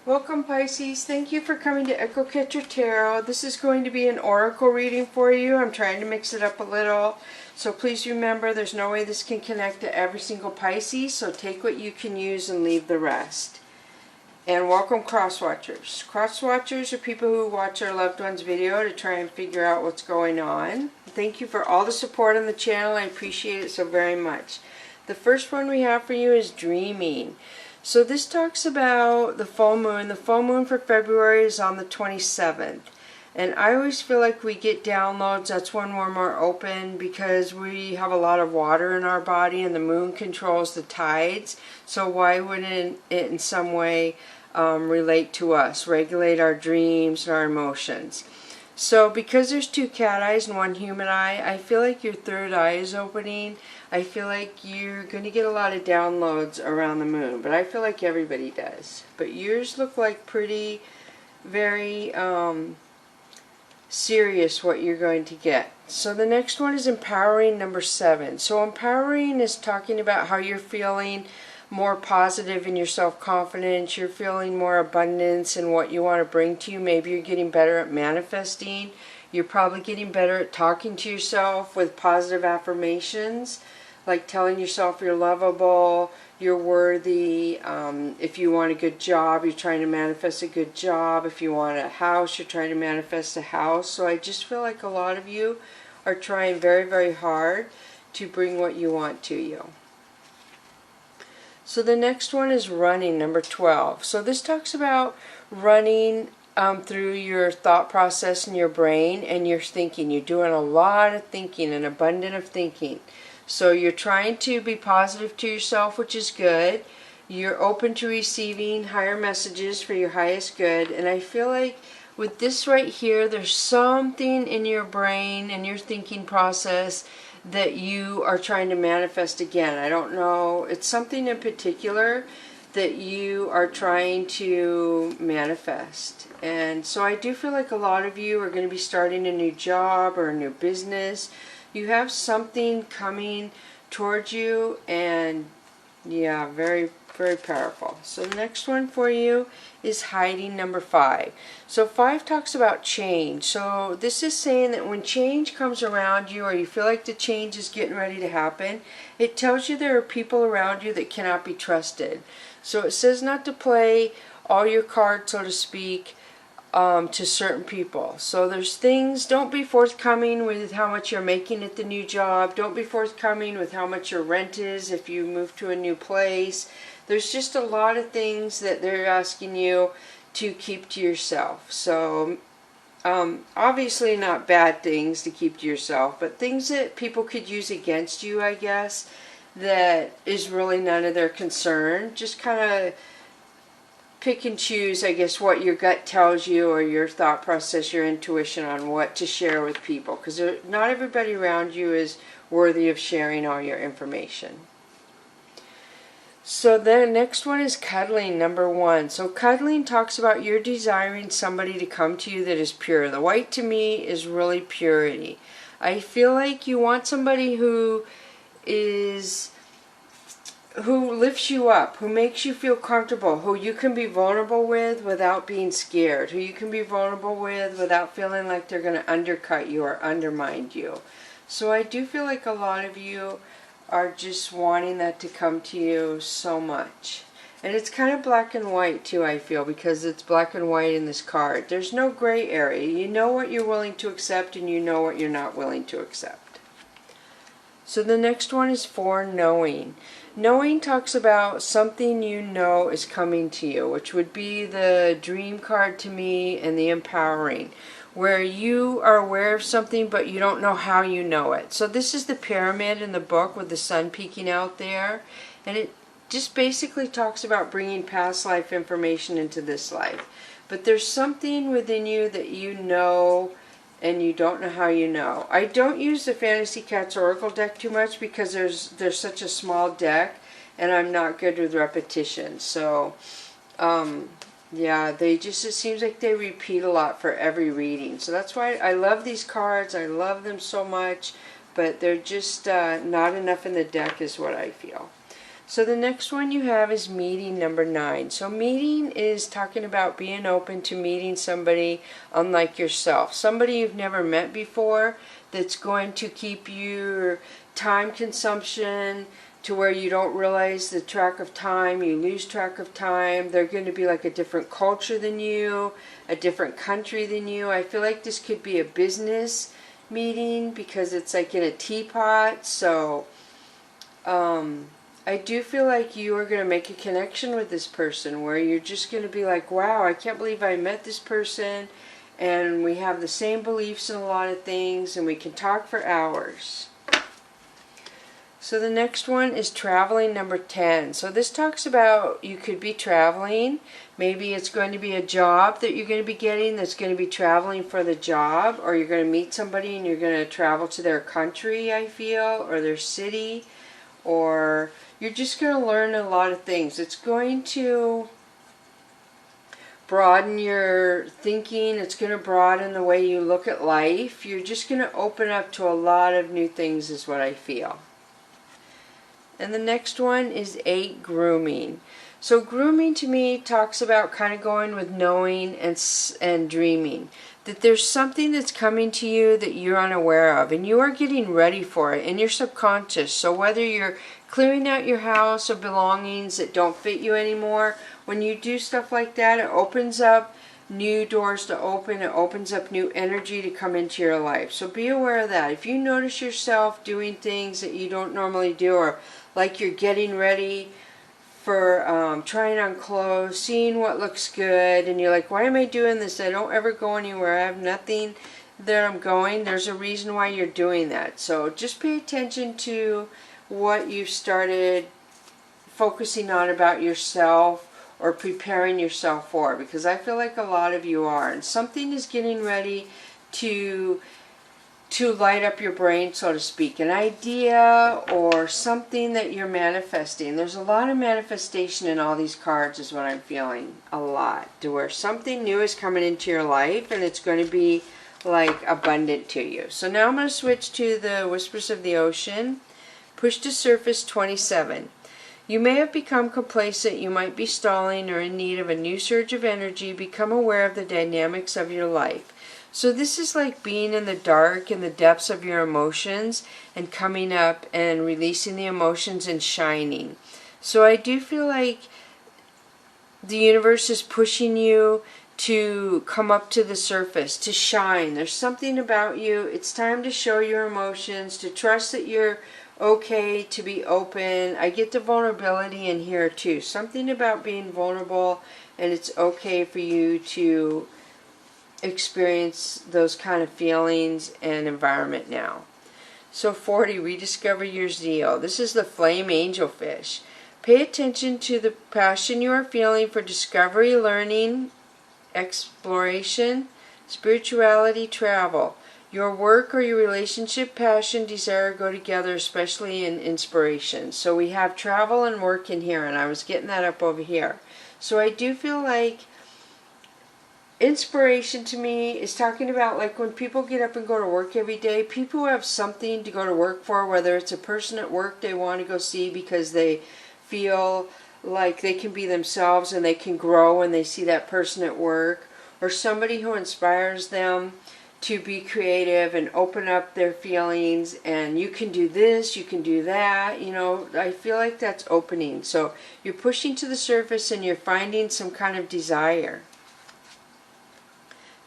Welcome Pisces. Thank you for coming to Echo Catcher Tarot. This is going to be an oracle reading for you. I'm trying to mix it up a little. So please remember there's no way this can connect to every single Pisces. So take what you can use and leave the rest. And welcome cross watchers. Cross watchers are people who watch their loved one's video to try and figure out what's going on. Thank you for all the support on the channel. I appreciate it so very much. The first one we have for you is dreaming. So this talks about the full moon. The full moon for February is on the 27th. And I always feel like we get downloads. That's when we're more open because we have a lot of water in our body and the moon controls the tides. So why wouldn't it in some way relate to us, regulate our dreams and our emotions? So because there's two cat eyes and one human eye, I feel like your third eye is opening. I feel like you're going to get a lot of downloads around the moon, but I feel like everybody does. But yours look like pretty, very serious what you're going to get. So the next one is empowering, number 7. So empowering is talking about how you're feeling more positive in your self-confidence. You're feeling more abundance in what you want to bring to you. Maybe you're getting better at manifesting. You're probably getting better at talking to yourself with positive affirmations, like telling yourself you're lovable, you're worthy. If you want a good job, you're trying to manifest a good job. If you want a house, you're trying to manifest a house. So I just feel like a lot of you are trying very, very hard to bring what you want to you. So the next one is running, number 12. So this talks about running through your thought process in your brain and your thinking. You're doing a lot of thinking, an abundance of thinking. So you're trying to be positive to yourself, which is good. You're open to receiving higher messages for your highest good. And I feel like with this right here, there's something in your brain and your thinking process that you are trying to manifest again. I don't know. It's something in particular that you are trying to manifest. And so I do feel like a lot of you are going to be starting a new job or a new business. You have something coming towards you, and yeah, very, very powerful. So the next one for you is hiding, number 5. So 5 talks about change. So this is saying that when change comes around you, or you feel like the change is getting ready to happen, it tells you there are people around you that cannot be trusted. So it says not to play all your cards, so to speak, to certain people. So there's things, don't be forthcoming with how much you're making at the new job. Don't be forthcoming with how much your rent is if you move to a new place. There's just a lot of things that they're asking you to keep to yourself. So obviously not bad things to keep to yourself, but things that people could use against you, I guess, that is really none of their concern. Just kind of pick and choose, I guess, what your gut tells you, or your thought process, your intuition on what to share with people, because not everybody around you is worthy of sharing all your information. So the next one is cuddling, number 1. So cuddling talks about you're desiring somebody to come to you that is pure. The white to me is really purity. I feel like you want somebody who lifts you up, who makes you feel comfortable, who you can be vulnerable with without being scared, who you can be vulnerable with without feeling like they're going to undercut you or undermine you. So I do feel like a lot of you are just wanting that to come to you so much. And it's kind of black and white too, I feel, because it's black and white in this card. There's no gray area. You know what you're willing to accept and you know what you're not willing to accept. So the next one is for knowing. Knowing talks about something you know is coming to you, which would be the dream card to me, and the empowering, where you are aware of something but you don't know how you know it. So this is the pyramid in the book with the sun peeking out there, and it just basically talks about bringing past life information into this life. But there's something within you that you know and you don't know how you know. I don't use the Fantasy Cats Oracle deck too much because there's such a small deck, and I'm not good with repetition. So yeah, it seems like they repeat a lot for every reading. So that's why I love these cards. I love them so much, but they're just not enough in the deck is what I feel. So the next one you have is meeting number 9. So meeting is talking about being open to meeting somebody unlike yourself. Somebody you've never met before that's going to keep your time consumption to where you don't realize the track of time, you lose track of time. They're going to be like a different culture than you, a different country than you. I feel like this could be a business meeting because it's like in a teapot. So I do feel like you are going to make a connection with this person where you're just going to be like, wow, I can't believe I met this person and we have the same beliefs in a lot of things and we can talk for hours. So the next one is traveling number 10. So this talks about you could be traveling. Maybe it's going to be a job that you're going to be getting that's going to be traveling for the job, or you're going to meet somebody and you're going to travel to their country, I feel, or their city, or you're just going to learn a lot of things. It's going to broaden your thinking. It's going to broaden the way you look at life. You're just going to open up to a lot of new things is what I feel. And the next one is 8, grooming. So grooming to me talks about kind of going with knowing and dreaming. That there's something that's coming to you that you're unaware of, and you are getting ready for it in your subconscious. So whether you're clearing out your house of belongings that don't fit you anymore, when you do stuff like that, it opens up new doors to open. It opens up new energy to come into your life. So be aware of that. If you notice yourself doing things that you don't normally do, or like you're getting ready for trying on clothes, seeing what looks good, and you're like, why am I doing this? I don't ever go anywhere. I have nothing that I'm going. There's a reason why you're doing that. So just pay attention to what you've started focusing on about yourself or preparing yourself for, because I feel like a lot of you are, and something is getting ready to light up your brain, so to speak, an idea or something that you're manifesting. There's a lot of manifestation in all these cards is what I'm feeling, a lot, to where something new is coming into your life and it's going to be like abundant to you. So now I'm going to switch to the Whispers of the Ocean. Push to surface 27. You may have become complacent, you might be stalling or in need of a new surge of energy. Become aware of the dynamics of your life. So this is like being in the dark, in the depths of your emotions, and coming up and releasing the emotions and shining. So I do feel like the universe is pushing you to come up to the surface, to shine. There's something about you. It's time to show your emotions, to trust that you're okay, to be open. I get the vulnerability in here too. Something about being vulnerable, and it's okay for you to experience those kind of feelings and environment now. So 40, rediscover your zeal. This is the flame angelfish. Pay attention to the passion you are feeling for discovery, learning, exploration, spirituality, travel. Your work or your relationship, passion, desire go together, especially in inspiration. So we have travel and work in here, and I was getting that up over here. So I do feel like inspiration to me is talking about like when people get up and go to work every day, people who have something to go to work for, whether it's a person at work they want to go see because they feel like they can be themselves and they can grow when they see that person at work, or somebody who inspires them to be creative and open up their feelings, and you can do this, you can do that, you know. I feel like that's opening. So you're pushing to the surface and you're finding some kind of desire.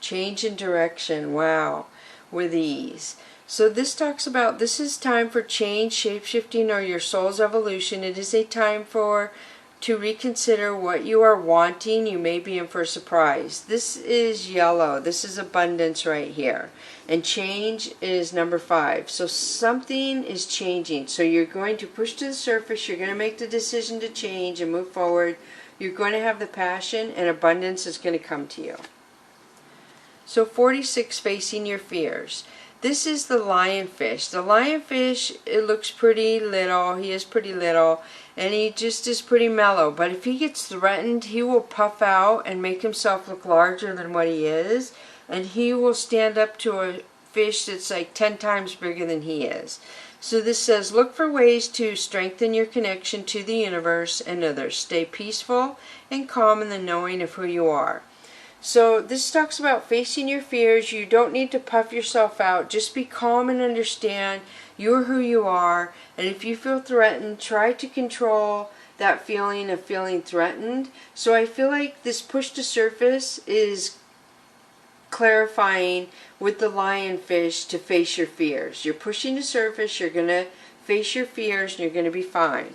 Change in direction, wow, with ease. So this talks about, this is time for change, shape-shifting, or your soul's evolution. It is a time to reconsider what you are wanting. You may be in for a surprise. This is yellow. This is abundance right here. And change is number 5. So something is changing. So you're going to push to the surface. You're going to make the decision to change and move forward. You're going to have the passion, and abundance is going to come to you. So 46, facing your fears. This is the lionfish. The lionfish, it looks pretty little. He is pretty little. And he just is pretty mellow. But if he gets threatened, he will puff out and make himself look larger than what he is. And he will stand up to a fish that's like 10 times bigger than he is. So this says, look for ways to strengthen your connection to the universe and others. Stay peaceful and calm in the knowing of who you are. So this talks about facing your fears. You don't need to puff yourself out. Just be calm and understand you're who you are. And if you feel threatened, try to control that feeling of feeling threatened. So I feel like this push to surface is clarifying with the lionfish to face your fears. You're pushing to surface, you're going to face your fears, and you're going to be fine.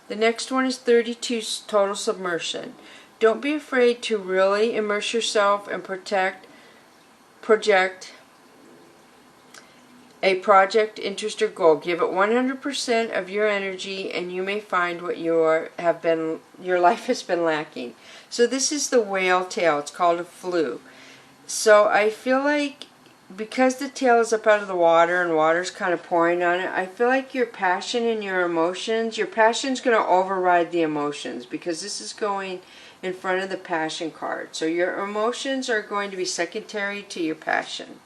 The next one is 32, total submersion. Don't be afraid to really immerse yourself and project a project, interest, or goal. Give it 100% of your energy, and you may find what your life has been lacking. So this is the whale tail. It's called a flu. So I feel like because the tail is up out of the water and water's kind of pouring on it, I feel like your passion and your emotions, your passion's going to override the emotions, because this is going in front of the passion card. So your emotions are going to be secondary to your passion.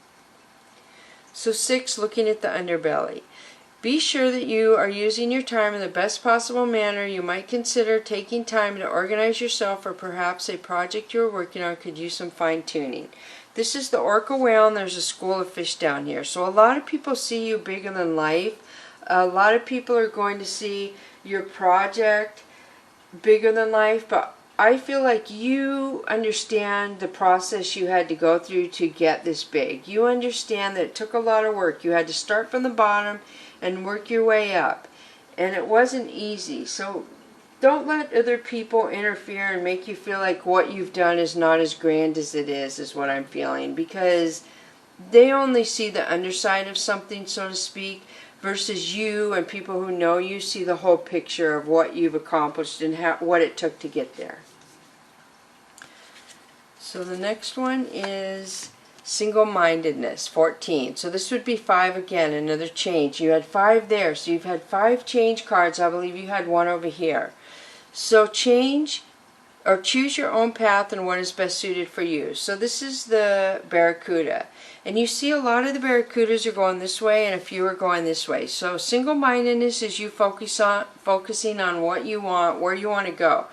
So 6, looking at the underbelly. Be sure that you are using your time in the best possible manner. You might consider taking time to organize yourself, or perhaps a project you're working on could use some fine-tuning. This is the Orca Whale, and there's a school of fish down here. So a lot of people see you bigger than life. A lot of people are going to see your project bigger than life, but I feel like you understand the process you had to go through to get this big. You understand that it took a lot of work. You had to start from the bottom and work your way up. And it wasn't easy. So don't let other people interfere and make you feel like what you've done is not as grand as it is what I'm feeling. Because they only see the underside of something, so to speak, versus you and people who know you see the whole picture of what you've accomplished and what it took to get there. So the next one is single-mindedness, 14. So this would be 5 again, another change. You had 5 there, so you've had 5 change cards. I believe you had 1 over here. So change or choose your own path and what is best suited for you. So this is the barracuda. And you see a lot of the barracudas are going this way and a few are going this way. So single-mindedness is you focusing on what you want, where you want to go.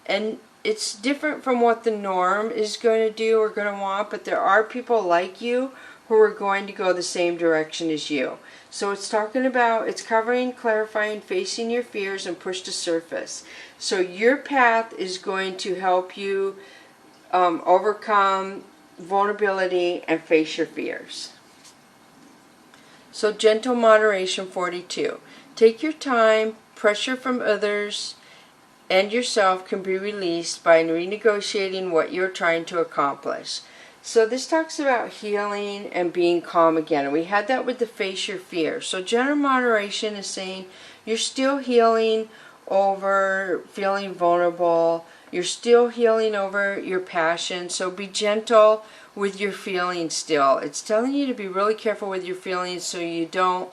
And it's different from what the norm is going to do or going to want, but there are people like you who are going to go the same direction as you. So it's talking about, it's covering, clarifying, facing your fears, and push to surface. So your path is going to help you overcome vulnerability and face your fears. So gentle moderation, 42. Take your time. Pressure from others and yourself can be released by renegotiating what you're trying to accomplish. So this talks about healing and being calm again. And we had that with the face your fear. So gentle moderation is saying you're still healing over feeling vulnerable. You're still healing over your passion. So be gentle with your feelings still. It's telling you to be really careful with your feelings so you don't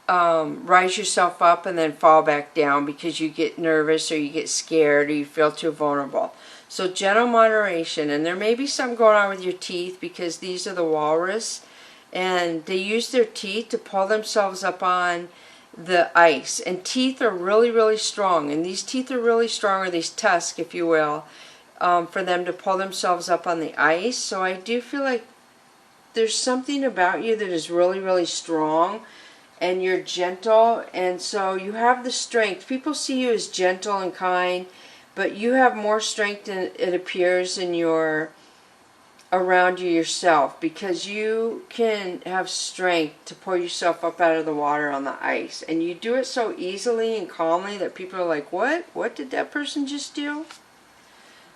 rise yourself up and then fall back down because you get nervous or you get scared or you feel too vulnerable. So gentle moderation. And there may be something going on with your teeth because these are the walrus and they use their teeth to pull themselves up on the ice. And teeth are really, really strong. And these teeth are really strong, or these tusks, if you will, for them to pull themselves up on the ice. So I do feel like there's something about you that is really, really strong. And you're gentle, and so you have the strength. People see you as gentle and kind, but you have more strength than it appears in your around you yourself, because you can have strength to pull yourself up out of the water on the ice. And you do it so easily and calmly that people are like, what? What did that person just do?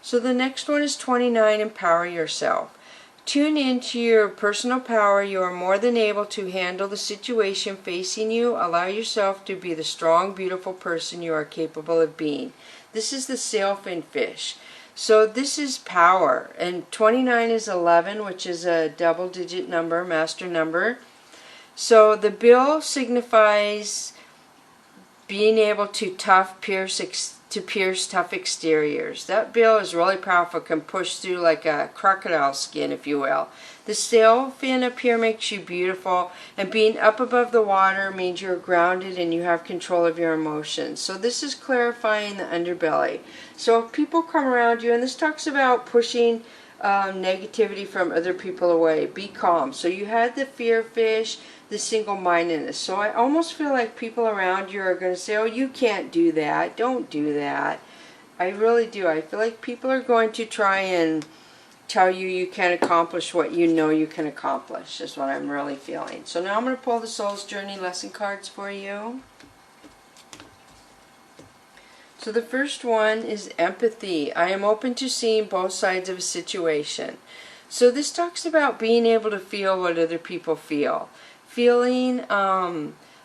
So the next one is 29, empower yourself. Tune into your personal power. You are more than able to handle the situation facing you. Allow yourself to be the strong, beautiful person you are capable of being. This is the sailfin fish. So this is power. And 29 is 11, which is a double-digit number, master number. So the bill signifies being able to tough, pierce, to pierce tough exteriors. That bill is really powerful, can push through like a crocodile skin, if you will. The sail fin up here makes you beautiful, and being up above the water means you're grounded and you have control of your emotions. So this is clarifying the underbelly. So if people come around you, and this talks about pushing negativity from other people away, be calm. So you had the fear fish, the single-mindedness. So I almost feel like people around you are going to say, oh, you can't do that, don't do that. I really do. I feel like people are going to try and tell you you can't accomplish what you know you can accomplish, is what I'm really feeling. So now I'm going to pull the Soul's Journey lesson cards for you. So the first one is empathy. I am open to seeing both sides of a situation. So this talks about being able to feel what other people feel. Feeling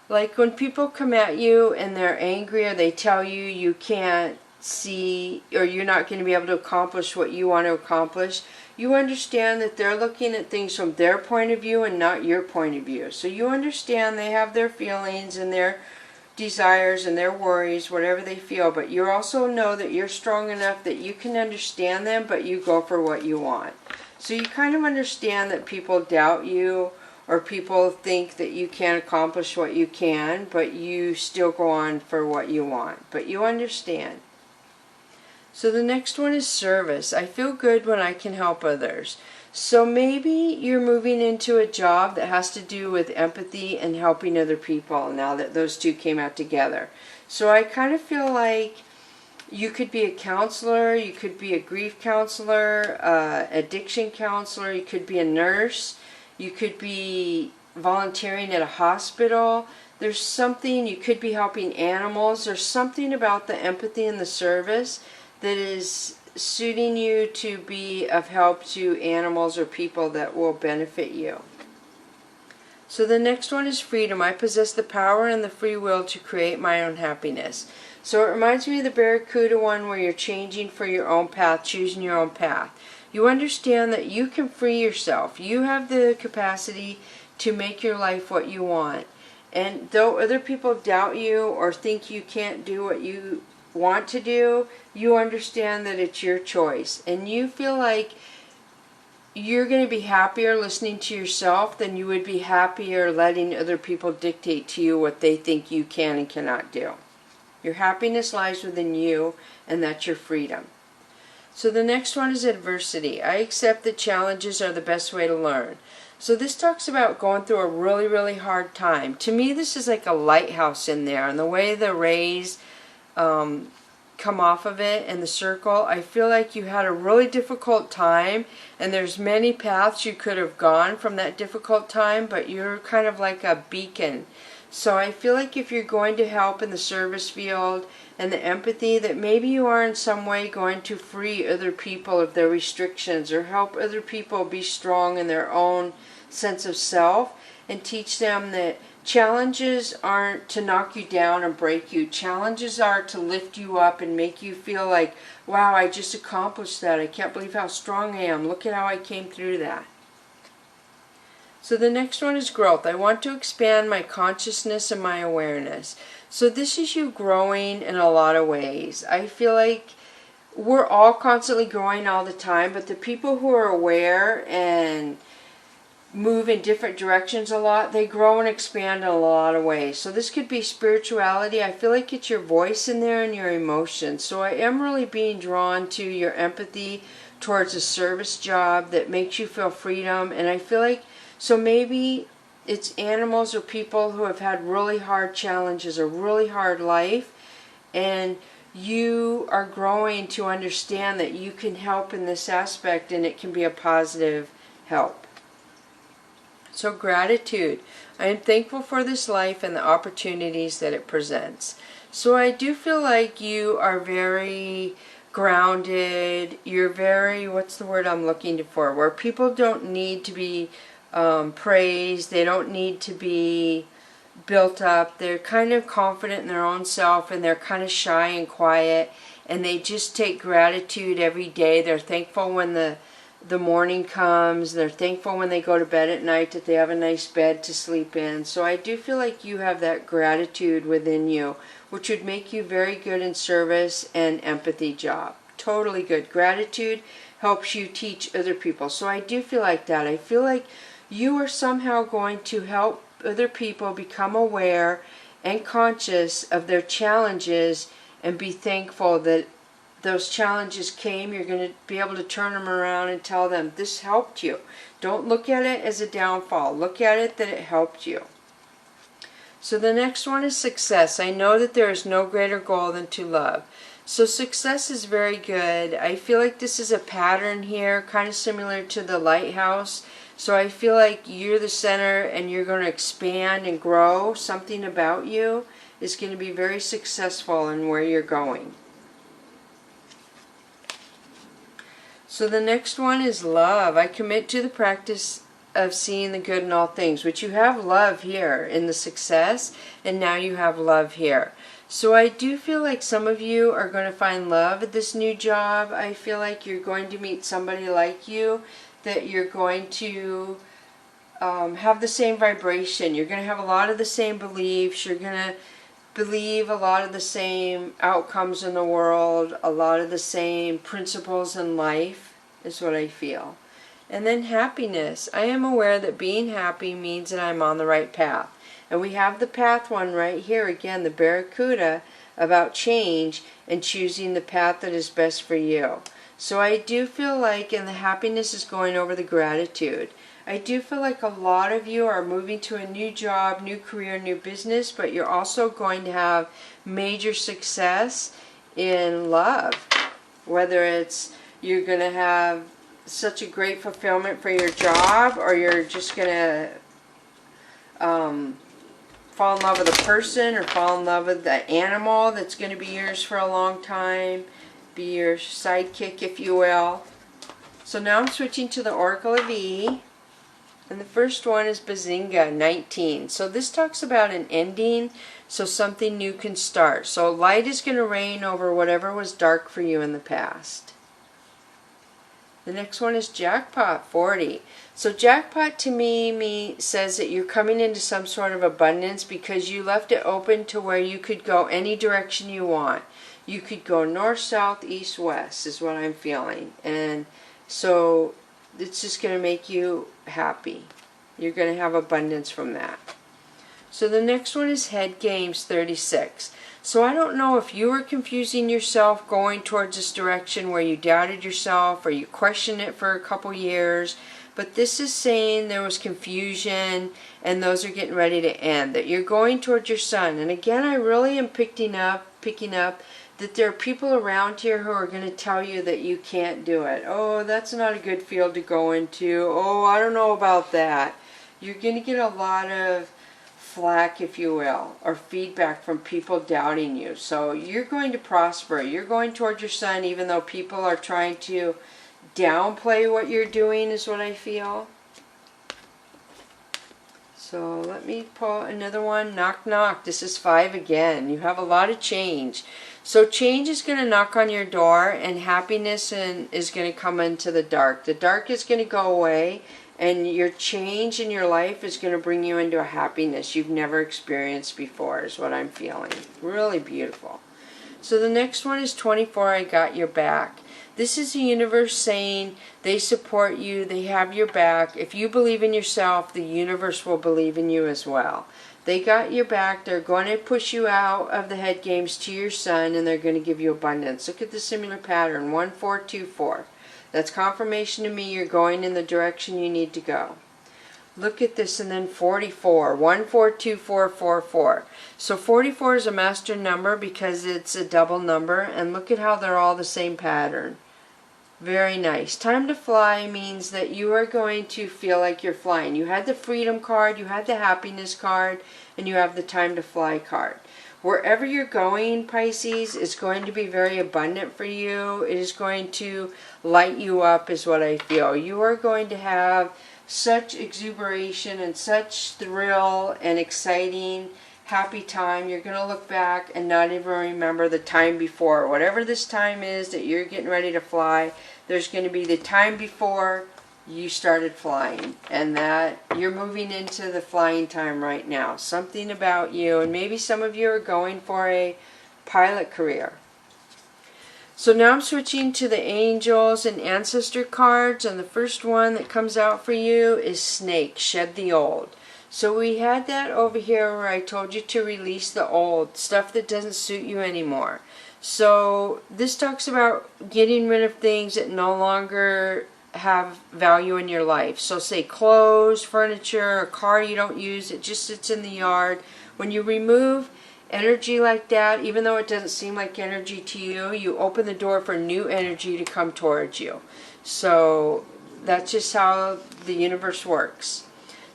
like when people come at you and they're angry, or they tell you you can't see, or you're not going to be able to accomplish what you want to accomplish, you understand that they're looking at things from their point of view and not your point of view. So you understand they have their feelings and their desires and their worries, whatever they feel, but you also know that you're strong enough that you can understand them, but you go for what you want. So you kind of understand that people doubt you, or people think that you can't accomplish what you can, but you still go on for what you want. But you understand. So the next one is service. I feel good when I can help others. So maybe you're moving into a job that has to do with empathy and helping other people, now that those two came out together. So I kind of feel like you could be a counselor, you could be a grief counselor, addiction counselor, you could be a nurse, you could be volunteering at a hospital. There's something, you could be helping animals. There's something about the empathy and the service that is suiting you to be of help to animals or people that will benefit you. So the next one is freedom. I possess the power and the free will to create my own happiness. So it reminds me of the Barracuda one, where you're changing for your own path, choosing your own path. You understand that you can free yourself. You have the capacity to make your life what you want. And though other people doubt you or think you can't do what you want to do, you understand that it's your choice. And you feel like you're going to be happier listening to yourself than you would be happier letting other people dictate to you what they think you can and cannot do. Your happiness lies within you, and that's your freedom. So the next one is adversity. I accept that challenges are the best way to learn. So this talks about going through a really, really hard time. To me, this is like a lighthouse in there, and the way the rays come off of it and the circle, I feel like you had a really difficult time, and there's many paths you could have gone from that difficult time, but you're kind of like a beacon. So I feel like if you're going to help in the service field and the empathy, that maybe you are in some way going to free other people of their restrictions, or help other people be strong in their own sense of self, and teach them that challenges aren't to knock you down and break you. Challenges are to lift you up and make you feel like, wow, I just accomplished that. I can't believe how strong I am. Look at how I came through that. So the next one is growth. I want to expand my consciousness and my awareness. So this is you growing in a lot of ways. I feel like we're all constantly growing all the time, but the people who are aware and move in different directions a lot, they grow and expand in a lot of ways. So this could be spirituality. I feel like it's your voice in there and your emotions. So I am really being drawn to your empathy towards a service job that makes you feel freedom. And I feel like, so maybe it's animals or people who have had really hard challenges, a really hard life, and you are growing to understand that you can help in this aspect, and it can be a positive help. So gratitude. I am thankful for this life and the opportunities that it presents. So I do feel like you are very grounded. You're very, what's the word I'm looking for, where people don't need to be praised. They don't need to be built up. They're kind of confident in their own self, and they're kind of shy and quiet, and they just take gratitude every day. They're thankful when the the morning comes. They're thankful when they go to bed at night that they have a nice bed to sleep in. So I do feel like you have that gratitude within you, which would make you very good in service and empathy job. Totally good. Gratitude helps you teach other people. So I do feel like that. I feel like you are somehow going to help other people become aware and conscious of their challenges and be thankful that those challenges came. You're going to be able to turn them around and tell them, this helped you. Don't look at it as a downfall. Look at it that it helped you. So the next one is success. I know that there is no greater goal than to love. So success is very good. I feel like this is a pattern here, kind of similar to the lighthouse. So I feel like you're the center and you're going to expand and grow. Something about you is going to be very successful in where you're going. So the next one is love. I commit to the practice of seeing the good in all things, which you have love here in the success, and now you have love here. So I do feel like some of you are going to find love at this new job. I feel like you're going to meet somebody like you, that you're going to have the same vibration. You're going to have a lot of the same beliefs. You're going to believe a lot of the same outcomes in the world, a lot of the same principles in life is what I feel. And then happiness. I am aware that being happy means that I'm on the right path. And we have the path one right here, again, the Barracuda, about change and choosing the path that is best for you. So I do feel like, and the happiness is going over the gratitude. I do feel like a lot of you are moving to a new job, new career, new business, but you're also going to have major success in love. Whether it's you're going to have such a great fulfillment for your job, or you're just going to fall in love with a person, or fall in love with the animal that's going to be yours for a long time, be your sidekick, if you will. So now I'm switching to the Oracle of E. And the first one is Bazinga, 19. So this talks about an ending, so something new can start. So light is going to reign over whatever was dark for you in the past. The next one is Jackpot, 40. So Jackpot to me says that you're coming into some sort of abundance because you left it open to where you could go any direction you want. You could go north, south, east, west is what I'm feeling. And so it's just going to make you happy. You're going to have abundance from that. So the next one is Head Games, 36. So I don't know if you were confusing yourself going towards this direction where you doubted yourself or you questioned it for a couple years, but this is saying there was confusion and those are getting ready to end, that you're going towards your sun. And again, I really am picking up that there are people around here who are going to tell you that you can't do it. Oh, that's not a good field to go into. Oh, I don't know about that. You're going to get a lot of flack, if you will, or feedback from people doubting you. So you're going to prosper. You're going towards your sun even though people are trying to downplay what you're doing is what I feel. So let me pull another one. Knock, knock. This is 5 again. You have a lot of change. So change is going to knock on your door, and happiness is going to come into the dark. The dark is going to go away, and your change in your life is going to bring you into a happiness you've never experienced before is what I'm feeling. Really beautiful. So the next one is 24, I got your back. This is the universe saying they support you, they have your back. If you believe in yourself, the universe will believe in you as well. They got your back. They're going to push you out of the head games to your sun, and they're going to give you abundance. Look at the similar pattern, 1, 4, 2, 4. That's confirmation to me you're going in the direction you need to go. Look at this, and then 44, 1, 4, 2, 4, 4, 4. So 44 is a master number because it's a double number, and look at how they're all the same pattern. Very nice. Time to fly means that you are going to feel like you're flying. You had the freedom card, you had the happiness card, and you have the time to fly card. Wherever you're going, Pisces, is going to be very abundant for you. It is going to light you up is what I feel. You are going to have such exuberation and such thrill and exciting, happy time. You're going to look back and not even remember the time before. Whatever this time is that you're getting ready to fly, There's going to be the time before you started flying, and that you're moving into the flying time right now. Something about you, and maybe some of you are going for a pilot career. So now I'm switching to the angels and ancestor cards, and the first one that comes out for you is Snake, Shed the Old. So we had that over here where I told you to release the old, stuff that doesn't suit you anymore. So this talks about getting rid of things that no longer have value in your life. So say clothes, furniture, a car you don't use, it just sits in the yard. When you remove energy like that, even though it doesn't seem like energy to you, you open the door for new energy to come towards you. So that's just how the universe works.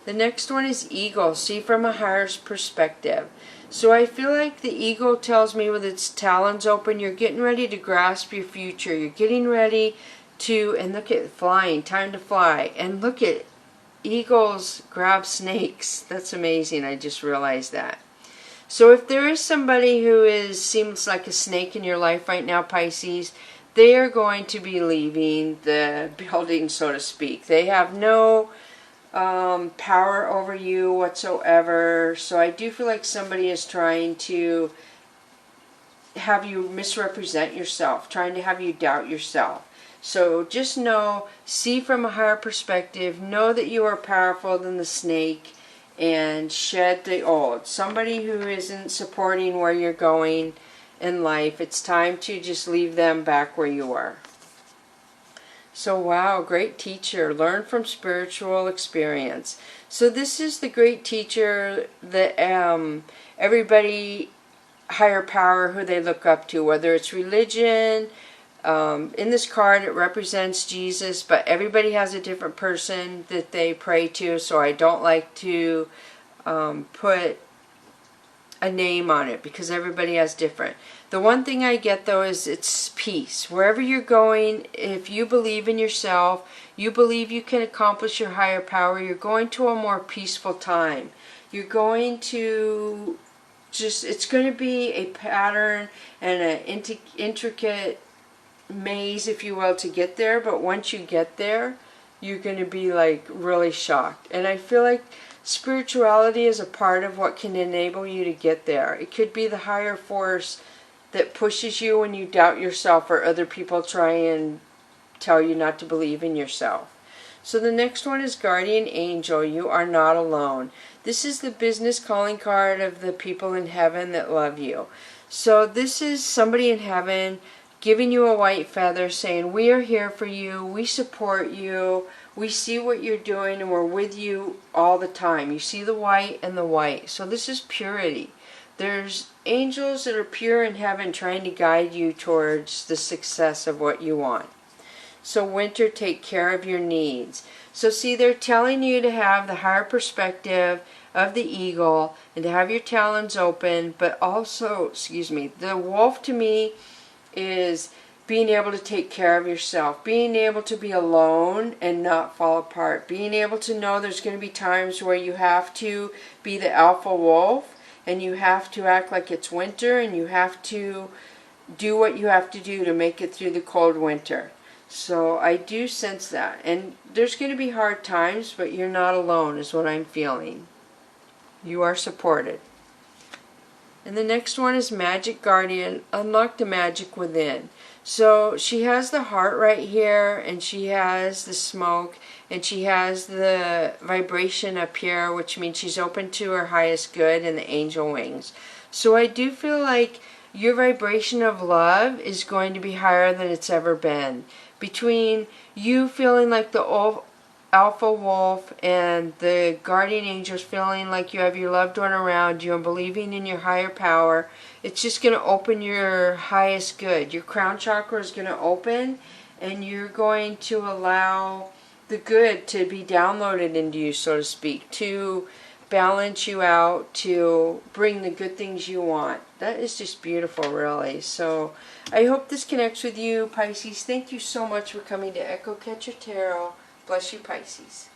The next one is Eagle, see from a higher perspective. So I feel like the eagle tells me with its talons open, you're getting ready to grasp your future. You're getting ready to, and look at flying, time to fly. And look at eagles grab snakes. That's amazing. I just realized that. So if there is somebody who seems like a snake in your life right now, Pisces, they are going to be leaving the building, so to speak. They have no power over you whatsoever. So I do feel like somebody is trying to have you misrepresent yourself, trying to have you doubt yourself. So just know, see from a higher perspective, know that you are powerful than the snake, and shed the old. Somebody who isn't supporting where you're going in life, it's time to just leave them back where you are. So wow, great teacher. Learn from spiritual experience. So this is the great teacher that everybody, higher power, who they look up to, whether it's religion. In this card it represents Jesus, but everybody has a different person that they pray to, so I don't like to put a name on it because everybody has different. The one thing I get though is it's peace. Wherever you're going, if you believe in yourself, you believe you can accomplish your higher power, you're going to a more peaceful time. You're going to it's going to be a pattern and an intricate maze, if you will, to get there, but once you get there, you're going to be like really shocked. And I feel like spirituality is a part of what can enable you to get there. It could be the higher force that pushes you when you doubt yourself, or other people try and tell you not to believe in yourself. So the next one is Guardian Angel. You are not alone. This is the business calling card of the people in heaven that love you. So this is somebody in heaven giving you a white feather, saying, we are here for you, we support you, we see what you're doing, and we're with you all the time. You see the white and the white. So this is purity. There's angels that are pure in heaven trying to guide you towards the success of what you want. So Winter, take care of your needs. So see, they're telling you to have the higher perspective of the eagle and to have your talons open, but also, the wolf to me is being able to take care of yourself, being able to be alone and not fall apart, being able to know there's going to be times where you have to be the alpha wolf and you have to act like it's winter and you have to do what you have to do to make it through the cold winter. So I do sense that. And there's going to be hard times, but you're not alone is what I'm feeling. You are supported. And the next one is Magic Guardian. Unlock the magic within. So she has the heart right here, and she has the smoke, and she has the vibration up here, which means she's open to her highest good and the angel wings. So I do feel like your vibration of love is going to be higher than it's ever been. Between you feeling like the alpha wolf and the guardian angels feeling like you have your loved one around you and believing in your higher power, it's just going to open your highest good. Your crown chakra is going to open, and you're going to allow the good to be downloaded into you, so to speak, to balance you out, to bring the good things you want. That is just beautiful, really. So I hope this connects with you, Pisces. Thank you so much for coming to Echo Catcher Tarot. Bless you, Pisces.